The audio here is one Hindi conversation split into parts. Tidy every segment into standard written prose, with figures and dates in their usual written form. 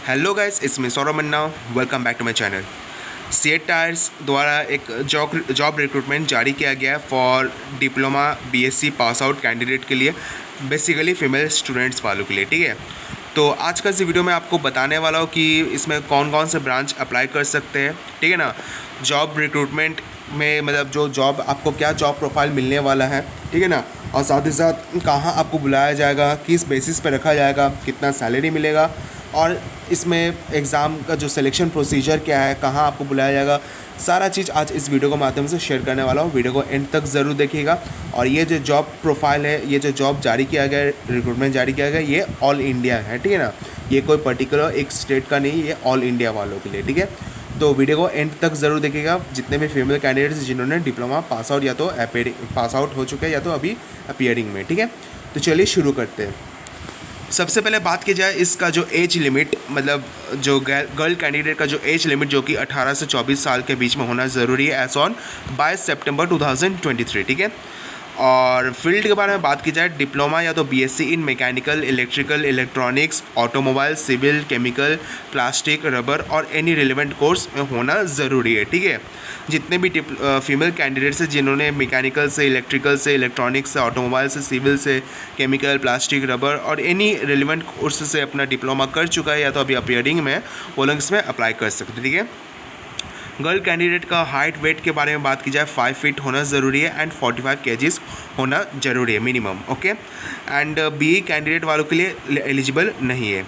Hello guys, it's me Saurabh Manna. Welcome back to my channel. CEAT tyres द्वारा एक जॉब रिक्रूटमेंट जारी किया गया है for diploma BSc pass out candidate के लिए, बेसिकली फीमेल स्टूडेंट्स वालों के लिए। ठीक है, तो आज का इस वीडियो में आपको बताने वाला हूँ कि इसमें कौन कौन से ब्रांच अप्लाई कर सकते हैं। ठीक है ना, जॉब रिक्रूटमेंट में मतलब जो जॉब आपको क्या जॉब प्रोफाइल मिलने वाला है, ठीक है ना, और साथ ही साथ कहाँ आपको बुलाया जाएगा, किस बेसिस पे रखा जाएगा, कितना सैलरी मिलेगा, और इसमें एग्ज़ाम का जो सिलेक्शन प्रोसीजर क्या है, कहाँ आपको बुलाया जाएगा, सारा चीज़ आज इस वीडियो के माध्यम से शेयर करने वाला हूँ। वीडियो को एंड तक ज़रूर देखिएगा। और ये जो जॉब प्रोफाइल है, ये जो जॉब जारी किया गया है, रिक्रूटमेंट जारी किया गया है, ये ऑल इंडिया है। ठीक है ना, ये कोई पर्टिकुलर एक स्टेट का नहीं, ये ऑल इंडिया वालों के लिए। ठीक है, तो वीडियो को एंड तक ज़रूर देखिएगा। जितने भी फीमेल कैंडिडेट्स जिन्होंने डिप्लोमा पास आउट या तो पास आउट हो चुके हैं या तो अभी अपीयरिंग में। ठीक है, तो चलिए शुरू करते हैं। सबसे पहले बात की जाए इसका जो एज लिमिट, मतलब जो गर्ल कैंडिडेट का जो एज लिमिट जो कि 18 से 24 साल के बीच में होना ज़रूरी है एज ऑन 22 सितंबर 2023। ठीक है, और फील्ड के बारे में बात की जाए, डिप्लोमा या तो BSc in mechanical, electrical, electronics, automobile, civil, chemical, plastic, rubber और एनी रिलेवेंट कोर्स में होना ज़रूरी है। ठीक है, जितने भी फीमेल कैंडिडेट्स हैं जिन्होंने मैकेनिकल से, इलेक्ट्रिकल से, इलेक्ट्रॉनिक्स से, ऑटोमोबाइल से, सिविल से, केमिकल, प्लास्टिक, रबर और एनी रिलेवेंट कोर्स से अपना डिप्लोमा कर चुका है या तो अभी अपीयरिंग में, वो लोग इसमें अप्लाई कर सकते हैं। ठीक है, गर्ल कैंडिडेट का हाइट वेट के बारे में बात की जाए, 5 फीट होना ज़रूरी है एंड 45 केजीज होना ज़रूरी है minimum. Okay, and BE candidate वालों के लिए एलिजिबल नहीं है।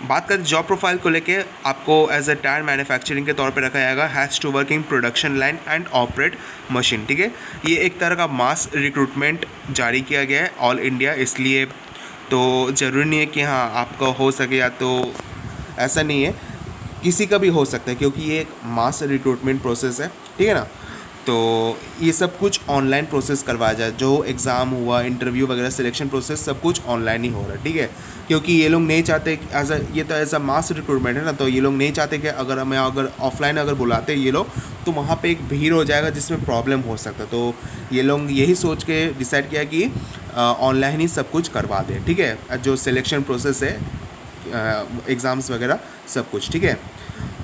बात करें जॉब प्रोफाइल को लेके, आपको एज अ टायर मैन्युफैक्चरिंग के तौर पे रखा जाएगा, has to working production line and operate machine. ठीक है, ये एक तरह का मास रिक्रूटमेंट जारी किया गया है ऑल इंडिया, इसलिए तो ज़रूरी नहीं है कि हाँ आपका हो सके, या तो ऐसा नहीं है, किसी का भी हो सकता है क्योंकि ये एक मास रिक्रूटमेंट प्रोसेस है। ठीक है ना, तो ये सब कुछ ऑनलाइन प्रोसेस करवाया जाए, जो एग्ज़ाम हुआ, इंटरव्यू वगैरह, सिलेक्शन प्रोसेस सब कुछ ऑनलाइन ही हो रहा है। ठीक है, क्योंकि ये लोग नहीं चाहते एज अ, ये तो एज अ मास रिक्रूटमेंट है ना, तो ये लोग नहीं चाहते कि अगर ऑफलाइन अगर बुलाते ये लोग तो वहाँ पे एक भीड़ हो जाएगा जिसमें प्रॉब्लम हो सकता है। तो ये लोग यही सोच के डिसाइड किया कि ऑनलाइन ही सब कुछ करवा दें। ठीक है, जो सिलेक्शन प्रोसेस है, एग्ज़ाम्स वगैरह सब कुछ। ठीक है,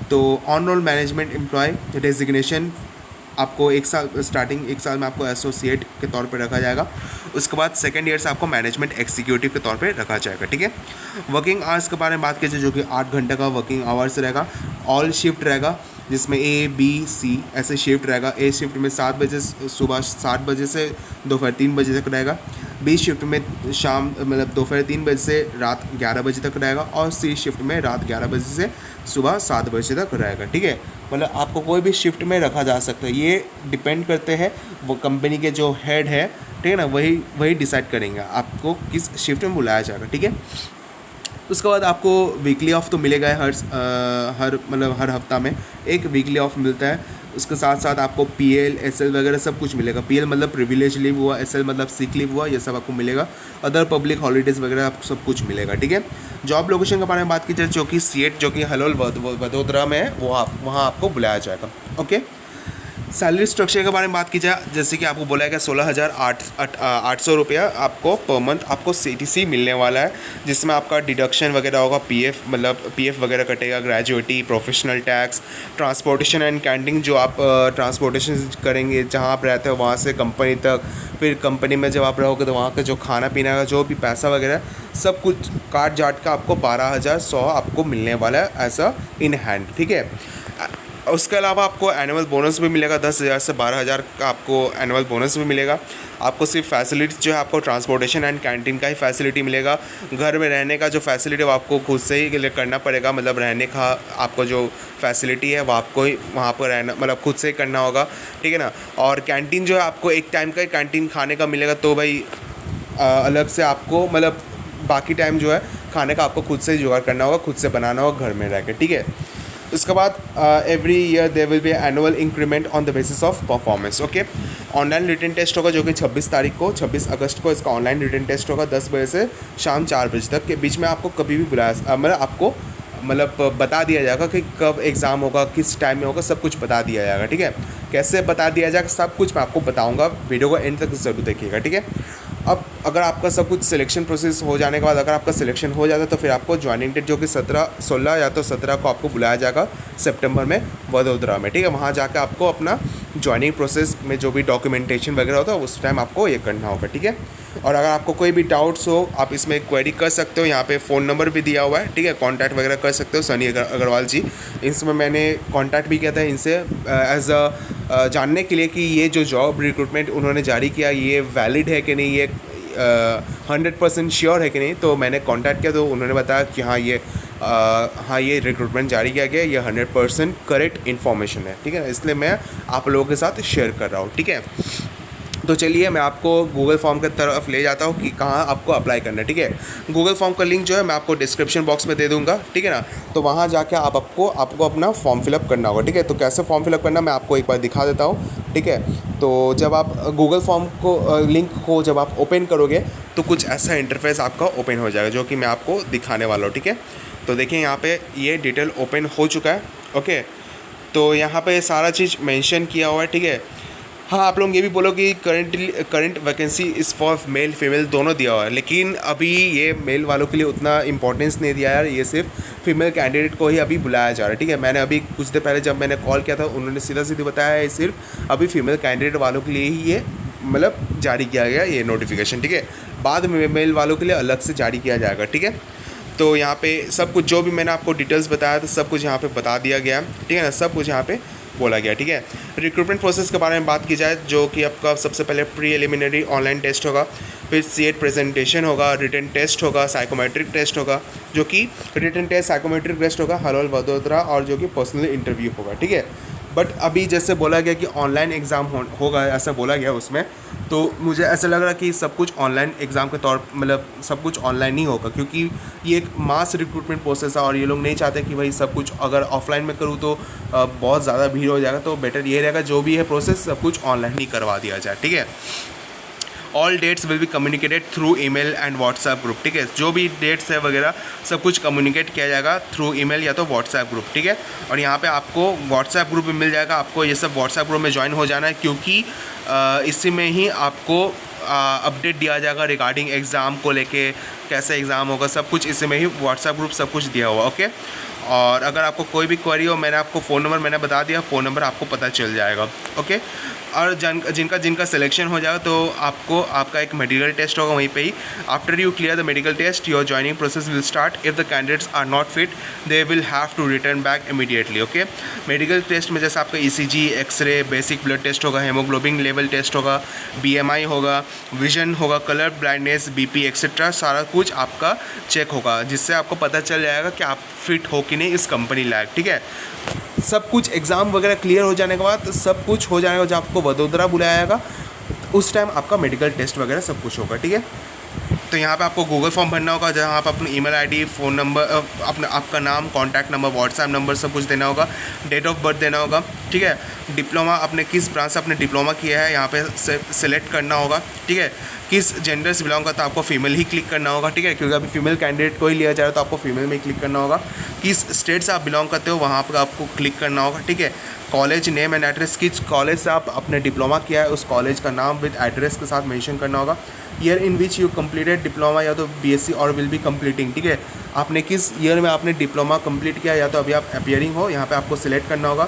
तो on roll management employee designation आपको एक साल स्टार्टिंग, एक साल में आपको एसोसिएट के तौर पे रखा जाएगा। उसके बाद सेकेंड ईयर से आपको मैनेजमेंट एग्जीक्यूटिव के तौर पे रखा जाएगा। ठीक है, वर्किंग आवर्स के बारे में बात कीजिए, जो कि 8 घंटे का वर्किंग आवर्स रहेगा। ऑल शिफ्ट रहेगा, जिसमें ए बी सी ऐसे शिफ्ट रहेगा। ए शिफ्ट में 7 बजे सुबह 7 बजे से दोपहर 3 बजे तक रहेगा। बी शिफ्ट में शाम मतलब दोपहर 3 बजे से रात 11 बजे तक रहेगा। और सी शिफ्ट में रात 11 बजे से सुबह 7 बजे तक रहेगा। ठीक है, मतलब आपको कोई भी शिफ्ट में रखा जा सकता है, ये डिपेंड करते हैं वो कंपनी के जो हेड है। ठीक है ना, वही डिसाइड करेंगे आपको किस शिफ्ट में बुलाया जाएगा। ठीक है, उसके बाद आपको वीकली ऑफ तो मिलेगा हर हफ्ता में एक वीकली ऑफ मिलता है। उसके साथ साथ आपको पीएल, एसएल वगैरह सब कुछ मिलेगा। पीएल मतलब प्रिविलेज लीव हुआ, एसएल मतलब सिक लीव हुआ, ये सब आपको मिलेगा। अदर पब्लिक हॉलीडेज़ वगैरह आपको सब कुछ मिलेगा। ठीक है, जॉब लोकेशन के बारे में बात की जाए, जो कि सीएट, जो कि हलोल वडोदरा में है, वहाँ आपको बुलाया जाएगा। ओके, सैलरी स्ट्रक्चर के बारे में बात की जाए, जैसे कि आपको बोला है कि 16,800 रुपया आपको पर मंथ आपको सीटीसी मिलने वाला है, जिसमें आपका डिडक्शन वगैरह होगा, पीएफ मतलब पीएफ वगैरह कटेगा, gratuity, professional tax, transportation and canteen, जो आप ट्रांसपोर्टेशन करेंगे जहाँ आप रहते हो वहाँ से कंपनी तक, फिर कंपनी में जब आप रहोगे तो वहाँ का जो खाना पीना का जो भी पैसा वगैरह सब कुछ काट जाट का आपको 12,100 आपको मिलने वाला है ऐसा इन हैंड। ठीक है, उसके अलावा आपको एनुअल बोनस भी मिलेगा, 10,000 से 12,000 का आपको एनुअल बोनस भी मिलेगा। आपको सिर्फ फैसिलिटीज़ जो है आपको ट्रांसपोर्टेशन एंड कैंटीन का ही फैसिलिटी मिलेगा। घर में रहने का जो फैसिलिटी है वो आपको खुद से ही करना पड़ेगा, मतलब रहने का आपको जो फैसिलिटी है वो आपको ही वहाँ पर रहना मतलब खुद से ही करना होगा। ठीक है ना, और कैंटीन जो है आपको एक टाइम का ही कैंटीन खाने का मिलेगा, तो भाई अलग से आपको मतलब बाकी टाइम जो है खाने का आपको खुद से ही जुगाड़ करना होगा, खुद से बनाना होगा घर में रह के। ठीक है, उसके बाद every year there will be annual increment on the basis of performance. Okay, online written test होगा, जो कि 26 अगस्त को इसका ऑनलाइन रिटन टेस्ट होगा, 10 बजे से शाम 4 बजे तक के बीच में। आपको कभी भी बुलाया मतलब आपको मतलब बता दिया जाएगा कि कब एग्ज़ाम होगा, किस टाइम में होगा, सब कुछ बता दिया जाएगा। ठीक है, कैसे बता दिया जाएगा सब कुछ मैं आपको बताऊंगा, वीडियो को एंड तक ज़रूर देखिएगा। ठीक है, अब अगर आपका सब कुछ सिलेक्शन प्रोसेस हो जाने के बाद अगर आपका सिलेक्शन हो जाता है तो फिर आपको ज्वाइनिंग डेट जो कि 16 या तो 17 को आपको बुलाया जाएगा सितंबर में वडोदरा में, ठीक है। वहाँ जाकर आपको अपना ज्वाइनिंग प्रोसेस में जो भी डॉक्यूमेंटेशन वगैरह होता है उस टाइम आपको ये करना होगा, ठीक है। और अगर आपको कोई भी डाउट्स हो आप इसमें क्वेरी कर सकते हो, यहाँ पे फ़ोन नंबर भी दिया हुआ है, ठीक है। कॉन्टैक्ट वगैरह कर सकते हो सनी अग्रवाल जी। इसमें मैंने कॉन्टैक्ट भी किया था इनसे एज अ जानने के लिए कि ये जो जॉब रिक्रूटमेंट उन्होंने जारी किया ये वैलिड है कि नहीं, ये 100% श्योर है कि नहीं। तो मैंने कांटेक्ट किया तो उन्होंने बताया कि हाँ ये रिक्रूटमेंट जारी किया गया, ये 100% करेक्ट इन्फॉर्मेशन है, ठीक है। इसलिए मैं आप लोगों के साथ शेयर कर रहा हूँ, ठीक है। तो चलिए मैं आपको गूगल फॉर्म की तरफ ले जाता हूँ कि कहाँ आपको अप्लाई करना है, ठीक है। गूगल फॉर्म का लिंक जो है मैं आपको डिस्क्रिप्शन बॉक्स में दे दूँगा, ठीक है ना। तो वहाँ जाके आपको अपना फॉर्म फिलअप करना होगा, ठीक है। तो कैसे फॉर्म फिलअप करना मैं आपको एक बार दिखा देता हूँ, ठीक है। तो जब आप गूगल फॉर्म को लिंक को जब आप ओपन करोगे तो कुछ ऐसा इंटरफेस आपका ओपन हो जाएगा जो कि मैं आपको दिखाने वाला हूँ, ठीक है। तो देखिए यहाँ पे ये डिटेल ओपन हो चुका है, ओके। तो यहाँ पे सारा चीज़ मेंशन किया हुआ है, ठीक है। हाँ, आप लोग ये भी बोलो कि current vacancy is for male female दोनों दिया हुआ है, लेकिन अभी ये मेल वालों के लिए उतना इंपॉर्टेंस नहीं दिया यार, ये सिर्फ फीमेल कैंडिडेट को ही अभी बुलाया जा रहा है, ठीक है। मैंने अभी कुछ देर पहले जब मैंने कॉल किया था उन्होंने सीधा बताया है सिर्फ अभी फीमेल कैंडिडेट वालों के लिए ही ये मतलब जारी किया गया ये नोटिफिकेशन, ठीक है। बाद में मेल वालों के लिए अलग से जारी किया जाएगा, ठीक है। तो यहाँ पे सब कुछ जो भी मैंने आपको डिटेल्स बताया था सब कुछ यहाँ पे बता दिया गया, ठीक है ना, सब कुछ यहाँ पे बोला गया, ठीक है। रिक्रूटमेंट प्रोसेस के बारे में बात की जाए जो कि आपका सबसे पहले प्री एलिमिनरी ऑनलाइन टेस्ट होगा, फिर सीएट प्रेजेंटेशन होगा, रिटन टेस्ट होगा, साइकोमेट्रिक टेस्ट होगा, जो कि रिटन टेस्ट साइकोमेट्रिक टेस्ट होगा हलोल वडोदरा, और जो कि पर्सनल इंटरव्यू होगा, ठीक है। बट अभी जैसे बोला गया कि ऑनलाइन एग्ज़ाम होगा ऐसा बोला गया उसमें, तो मुझे ऐसा लग रहा कि सब कुछ ऑनलाइन एग्ज़ाम के तौर मतलब सब कुछ ऑनलाइन ही होगा, क्योंकि ये एक मास रिक्रूटमेंट प्रोसेस है और ये लोग नहीं चाहते कि भाई सब कुछ अगर ऑफलाइन में करूँ तो बहुत ज़्यादा भीड़ हो जाएगा। तो बेटर ये रहेगा जो भी है प्रोसेस सब कुछ ऑनलाइन ही करवा दिया जाए, ठीक है। All dates will be communicated through email and WhatsApp group, ठीक है। जो भी डेट्स है वगैरह सब कुछ कम्युनिकेट किया जाएगा थ्रू ईमेल या तो व्हाट्सएप ग्रुप, ठीक है। और यहाँ पे आपको व्हाट्सएप ग्रुप भी मिल जाएगा, आपको ये सब व्हाट्सएप ग्रुप में ज्वाइन हो जाना है, क्योंकि इसी में ही आपको अपडेट दिया जाएगा रिगार्डिंग एग्ज़ाम को लेके, कैसे एग्ज़ाम होगा सब कुछ इसी में ही व्हाट्सएप ग्रुप सब कुछ दिया हुआ, ओके। और अगर आपको कोई भी क्वेरी हो मैंने आपको फ़ोन नंबर मैंने बता दिया, फ़ोन नंबर आपको पता चल जाएगा, ओके। और जिनका सिलेक्शन हो जाएगा तो आपको आपका एक मेडिकल टेस्ट होगा वहीं पे ही। After you clear the medical test your joining process will start. If the candidates are not fit they will have to return back immediately, okay. Medical test में जैसे आपका ECG, X ray, basic blood test होगा, हेमोग्लोबिन लेवल टेस्ट होगा, बीएमआई होगा, विजन होगा, कलर ब्लाइंडनेस, बीपी एक्सेट्रा सारा कुछ आपका चेक होगा, जिससे आपको पता चल जाएगा कि आप फिट हो कि नहीं इस कंपनी लायक, ठीक है। सब कुछ एग्ज़ाम वगैरह क्लियर हो जाने के बाद सब कुछ हो जाने के बाद जब आपको वडोदरा बुलाया जाएगा उस टाइम आपका मेडिकल टेस्ट वगैरह सब कुछ होगा, ठीक है। तो यहाँ पे आपको गूगल फॉर्म भरना होगा जहाँ आप अपनी ईमेल आईडी, फ़ोन नंबर, अपना आपका नाम, कॉन्टैक्ट नंबर, व्हाट्सएप नंबर सब कुछ देना होगा, डेट ऑफ बर्थ देना होगा, ठीक है। डिप्लोमा आपने किस ब्रांच से आपने डिप्लोमा किया है यहाँ पे सेलेक्ट करना होगा, ठीक है। किस जेंडर से बिलोंग करता है आपको फीमेल ही क्लिक करना होगा, ठीक है, क्योंकि अभी फीमेल कैंडिडेट को ही लिया जा रहा है तो आपको फीमेल में ही क्लिक करना होगा। किस स्टेट से आप बिलोंग करते हो वहाँ पर आपको क्लिक करना होगा, ठीक है। कॉलेज नेम एंड एड्रेस, किस कॉलेज से आप अपने डिप्लोमा किया है उस कॉलेज का नाम विद एड्रेस के साथ मेंशन करना होगा। Year in which you completed diploma या तो बीएससी और विल बी कंप्लीटिंग, ठीक है। आपने किस ईयर में आपने डिप्लोमा कंप्लीट किया या तो अभी आप अपीयरिंग हो, यहाँ पे आपको सिलेक्ट करना होगा।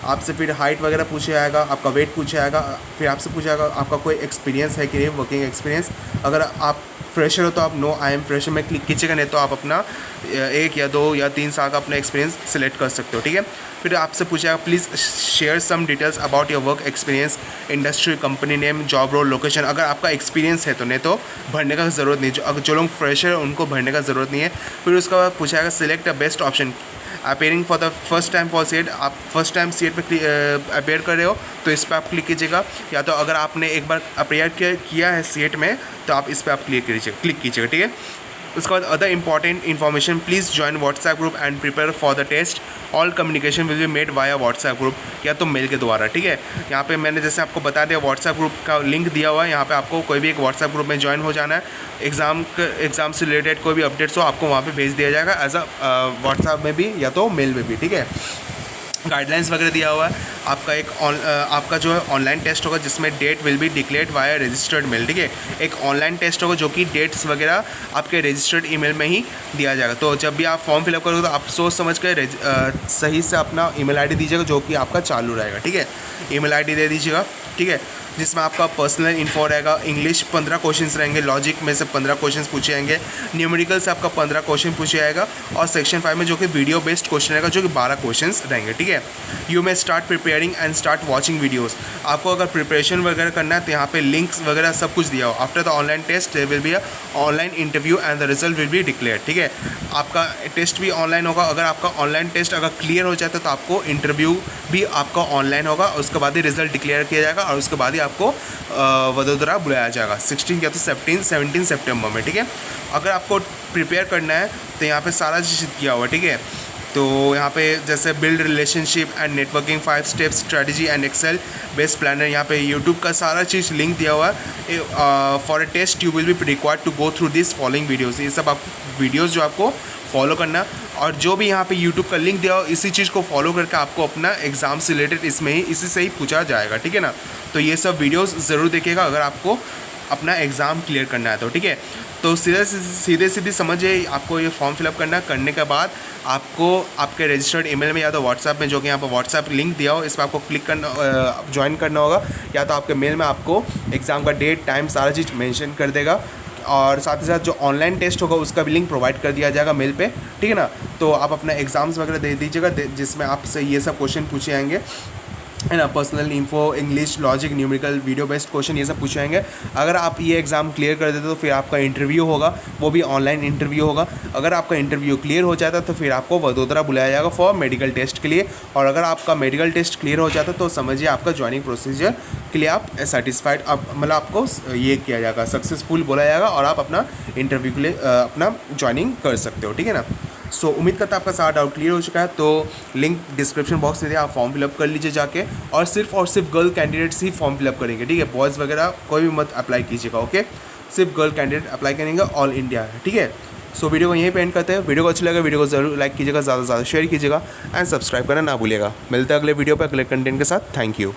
आपसे फिर हाइट वगैरह पूछा जाएगा, आपका वेट पूछा जाएगा, फिर आपसे पूछा जाएगा आपका कोई एक्सपीरियंस है कि नहीं, वर्किंग एक्सपीरियंस। अगर आप फ्रेशर हो तो आप नो आई एम फ्रेशर में क्लिक कीजिएगा, नहीं तो आप अपना 1 या 2 या 3 साल का अपना एक्सपीरियंस सिलेक्ट कर सकते हो, ठीक है। फिर आपसे पूछेगा please share some details about your work experience, industry, company name, job role, location. अगर आपका एक्सपीरियंस है तो, नहीं तो भरने का ज़रूरत नहीं। जो लोग फ्रेशर है उनको भरने का ज़रूरत नहीं है। फिर उसके बाद पूछेगा select a best option, appearing for the first time for seat, आप फर्स्ट टाइम सीट पे अपेयर कर रहे हो तो इस पर आप क्लिक कीजिएगा, या तो अगर आपने एक बार अपेयर किया है सीट में तो आप इस पर आप क्लिक कीजिएगा, ठीक है। उसके बाद other important information, please join WhatsApp group and prepare for the test. All communication will be made via WhatsApp group या तो मेल के द्वारा, ठीक है। यहाँ पे मैंने जैसे आपको बता दिया व्हाट्सएप ग्रुप का लिंक दिया हुआ है, यहाँ पे आपको कोई भी एक व्हाट्सएप ग्रुप में ज्वाइन हो जाना है। एग्ज़ाम से रिलेटेड कोई भी अपडेट्स हो आपको वहाँ पे भेज दिया जाएगा एज अ व्हाट्सएप में भी या तो मेल में भी, ठीक है। गाइडलाइंस वगैरह दिया हुआ है। आपका जो है ऑनलाइन टेस्ट होगा जिसमें date will be declared via registered mail, ठीक है। एक ऑनलाइन टेस्ट होगा जो कि डेट्स वगैरह आपके रजिस्टर्ड ईमेल में ही दिया जाएगा। तो जब भी आप फॉर्म फिलअप करोगे तो आप सोच समझ कर सही से अपना ईमेल आईडी दीजिएगा जो कि आपका चालू रहेगा, ठीक है। ईमेल आईडी दे दीजिएगा, ठीक है, जिसमें आपका पर्सनल इन्फो रहेगा। इंग्लिश 15 क्वेश्चंस रहेंगे, लॉजिक में से 15 क्वेश्चंस पूछे जाएंगे, न्यूमेरिकल से आपका 15 क्वेश्चन पूछे जाएगा, और सेक्शन 5 में जो कि वीडियो बेस्ड क्वेश्चन रहेगा जो कि 12 क्वेश्चंस रहेंगे, ठीक है। You may start preparing and start watching videos. आपको अगर प्रिपरेशन वगैरह करना है तो यहाँ पे लिंक्स वगैरह सब कुछ दिया हो। After the online test there will be a online interview and the result will be declare, ठीक है। आपका टेस्ट भी ऑनलाइन होगा। अगर आपका ऑनलाइन टेस्ट अगर क्लियर हो जाता है तो आपको इंटरव्यू भी आपका ऑनलाइन होगा, उसके बाद ही रिजल्ट डिक्लेयर किया जाएगा और उसके बाद ही आपको वडोदरा बुलाया जाएगा 16 या तो 17 सितंबर में, ठीक है। अगर आपको प्रिपेयर करना है तो यहाँ पे सारा चीज़ किया हुआ, ठीक है। तो यहाँ पे जैसे build relationship and networking 5 steps strategy and Excel best planner, यहाँ पे यूट्यूब का सारा चीज़ लिंक दिया हुआ है। For a test you will be required to go through this following videos. ये सब आपको वीडियोज़ जो आपको फॉलो करना, और जो भी यहाँ पे यूट्यूब का लिंक दिया हो इसी चीज़ को फॉलो करके आपको अपना एग्ज़ाम से रिलेटेड इसी से ही पूछा जाएगा, ठीक है ना। तो ये सब वीडियोस ज़रूर देखिएगा अगर आपको अपना एग्ज़ाम क्लियर करना है तो, ठीक है। तो सीधे समझिए, आपको ये फॉर्म फिलअप करने के बाद आपको आपके रजिस्टर्ड ईमेल में या तो व्हाट्सएप में, जो कि यहाँ पर व्हाट्सएप लिंक दिया हो, इस पर आपको क्लिक करना, ज्वाइन करना होगा, या तो आपके मेल में आपको एग्ज़ाम का डेट टाइम सारा चीज़ मेंशन कर देगा, और साथ ही साथ जो ऑनलाइन टेस्ट होगा उसका भी लिंक प्रोवाइड कर दिया जाएगा मेल पे, ठीक है ना। तो आप अपना एग्ज़ाम्स वगैरह दे दीजिएगा जिसमें आपसे ये सब क्वेश्चन पूछे जाएंगे, है ना। Personal info, English, logic, numerical, video based question, ये सब पूछे जाएंगे। अगर आप ये एग्ज़ाम क्लियर कर देते तो फिर आपका इंटरव्यू होगा, वो भी ऑनलाइन इंटरव्यू होगा। अगर आपका इंटरव्यू क्लियर हो जाता तो फिर आपको वडोदरा बुलाया जाएगा फॉर मेडिकल टेस्ट के लिए, और अगर आपका मेडिकल टेस्ट क्लियर हो जाता तो समझिए आपका ज्वाइनिंग प्रोसीजर के लिए आप सेटिस्फाइड, मतलब आपको ये किया जाएगा, सक्सेसफुल बोला जाएगा, और आप अपना इंटरव्यू के लिए अपना ज्वाइनिंग कर सकते हो, ठीक है ना। सो उम्मीद करता आपका सारा डाउट क्लियर हो चुका है। तो लिंक डिस्क्रिप्शन बॉक्स में दिया, आप फॉर्म फिलअप कर लीजिए जाके, और सिर्फ गर्ल कैंडिडेट्स ही फॉर्म फिलअप करेंगे, ठीक है। बॉयज़ वगैरह कोई भी मत अप्लाई कीजिएगा, ओके। सिर्फ गर्ल कैंडिडेट अप्लाई करेंगे, ऑल इंडिया, ठीक है। सो वीडियो को यहीं पे एंड करते हैं। वीडियो को अच्छा लगा वीडियो को जरूर लाइक कीजिएगा, ज़्यादा से ज़्यादा शेयर कीजिएगा, एंड सब्सक्राइब करना ना भूलिएगा। मिलते हैं अगले वीडियो पर अगले कंटेंट के साथ। Thank you.